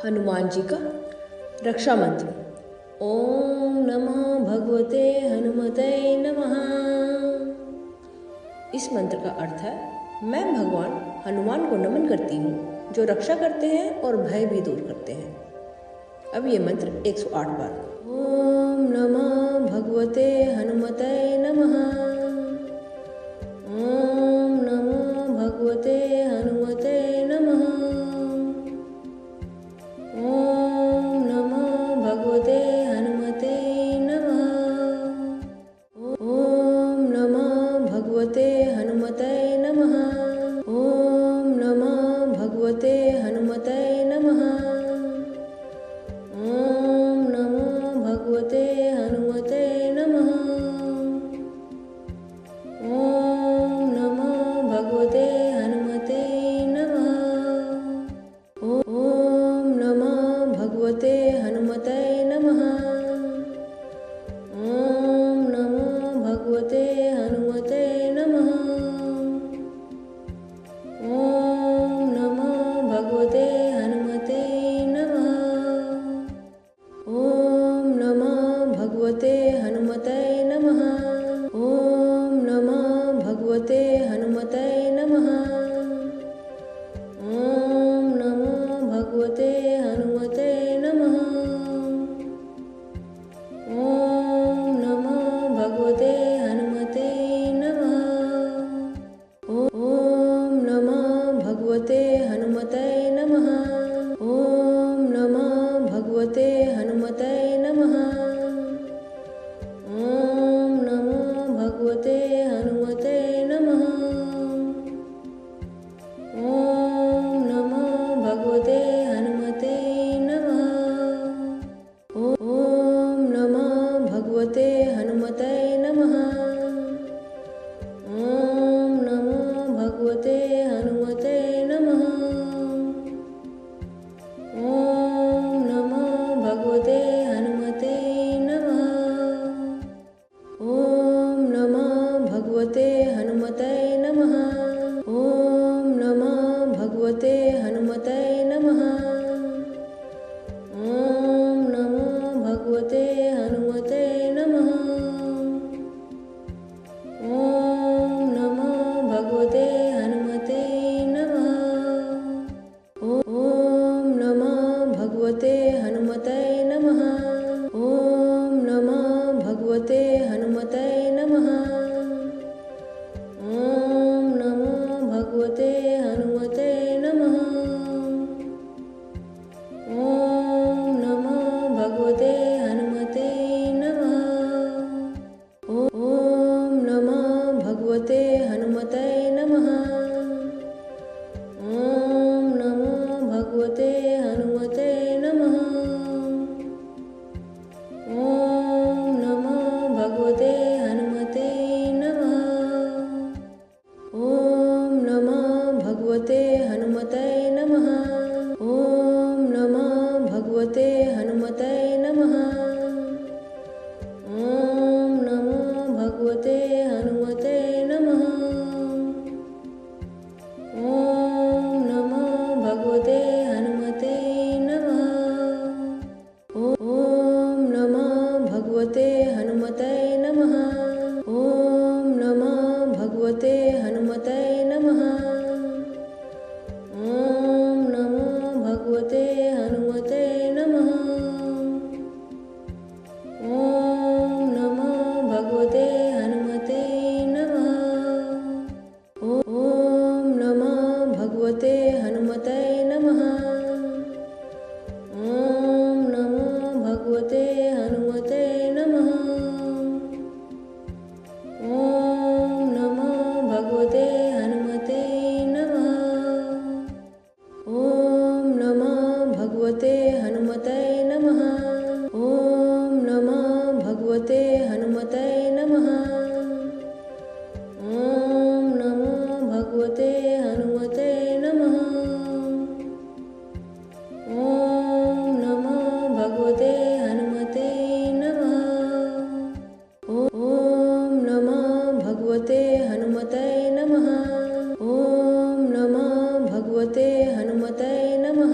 हनुमान जी का रक्षा मंत्र। ओम नमः भगवते हनुमते नमः। इस मंत्र का अर्थ है, मैं भगवान हनुमान को नमन करती हूँ जो रक्षा करते हैं और भय भी दूर करते हैं। अब ये मंत्र 108 बार। ओम नमः भगवते हनुमते नमः। ओम नमः भगवते हनुमते नमः। ओम नमः भगवते हनुमते नमः। ओम नमः भगवते हनुमते नमः। ओम नमः भगवते हनुमते नमः। ओम नमो भगवते हनुमते नमः। ओम नमो भगवते हनुमते नमः। ओम नमो भगवते हनुमते नमः। ओम नमो भगवते हनुमते नमः। ओम नमो भगवते हनुमते नमः। ओम नमः भगवते हनुमते नमः। ओम नमः भगवते हनुमते नमः। ओम नमो भगवते हनुमते नमः। ओम नमो भगवते हनुमते नमः। ओम नमः भगवते हनुमते नमः। ओम नमः भगवते हनुमते नमः। ओम नमो भगवते हनुमते नमः। ओम नमो भगवते हनुमते नमः। ओम नमः भगवते हनुमते नमः। ओम नमो भगवते हनुमते नमः। ओम नमो भगवते हनुमते नमः। ओम नमः भगवते हनुमते नमः। ओम नमः भगवते हनुमते नमः। ओम नमो भगवते हनुमते नमः। ओम नमो भगवते हनुमते नमः। ओम नमः भगवते हनुमते नमः। ओम नमः भगवते हनुमते नमः। ओम नमो भगवते हनुमते नमः। ओम नमो भगवते हनुमते नमः। ओम नमः भगवते हनुमते नमः। ओम नमो भगवते हनुमते नमः। ओम नमो भगवते हनुमते नमः। ओम नमः भगवते हनुमते नमः। ओम नमः भगवते हनुमते नमः। ओम नमो भगवते हनुमते नमः। ओम नमो भगवते हनुमते नमः। ओम नमः भगवते हनुमते नमः। ओम नमः भगवते हनुमते नमः। ओम नमो भगवते हनुमते नमः। ओम नमो भगवते हनुमते नमः। ओम नमः भगवते हनुमते नमः। ओम नमो भगवते हनुमते नमः। ओम नमो भगवते हनुमते नमः। ओम नमः भगवते हनुमते नमः। ओम नमः भगवते हनुमते नमः। ओम नमो भगवते हनुमते नमः। ओम नमो भगवते हनुमते नमः। ओम नमः भगवते हनुमते नमः। ओम नमः भगवते हनुमते नमः।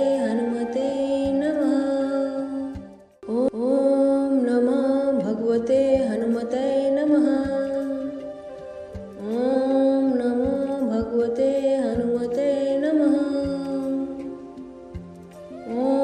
ओम